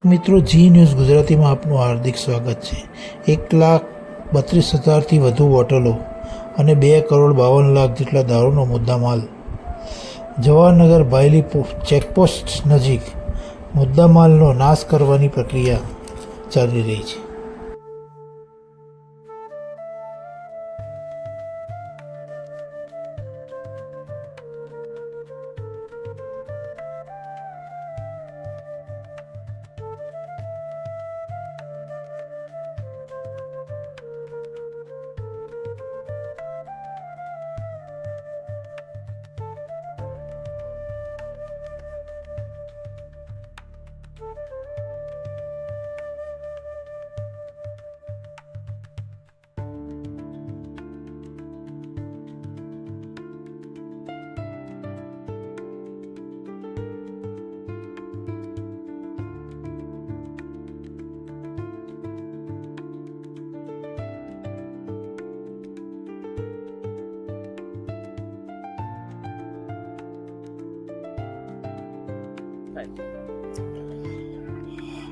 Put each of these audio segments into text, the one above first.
મિત્રો, જી ન્યૂઝ ગુજરાતીમાં આપનું હાર્દિક સ્વાગત છે. 1,32,000થી વધુ બોટલો અને 2,52,00,000 જેટલા દારૂનો મુદ્દામાલ જવાહરનગર બાયલી ચેકપોસ્ટ નજીક મુદ્દામાલનો નાશ કરવાની પ્રક્રિયા ચાલી રહી છે.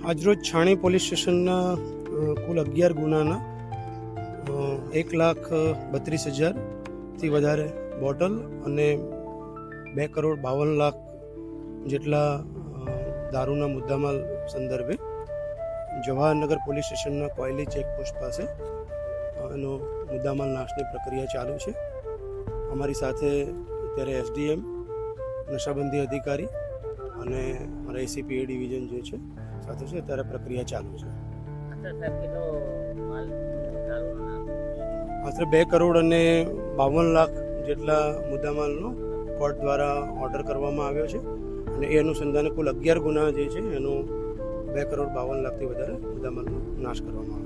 આજરોજ છાણી પોલીસ સ્ટેશનના કુલ 11 ગુનાના 1,32,000થી વધારે બોટલ અને 2,52,00,000 જેટલા દારૂના મુદ્દામાલ સંદર્ભે જવાહરનગર પોલીસ સ્ટેશનના કોયલી ચેકપોસ્ટ પાસે એનો મુદ્દામાલ નાશની પ્રક્રિયા ચાલુ છે. અમારી સાથે અત્યારે એસડીએમ, નશાબંધી અધિકારી અને મારા એસીપી એ ડિવિઝન જે છે સાથે છે. અત્યારે પ્રક્રિયા ચાલુ છે. આશરે 2,52,00,000 જેટલા મુદ્દામાલનો કોર્ટ દ્વારા ઓર્ડર કરવામાં આવ્યો છે અને એ અનુસંધાને કુલ 11 ગુના જે છે એનો 2,52,00,000થી વધારે મુદ્દામાલનો નાશ કરવામાં આવ્યો છે.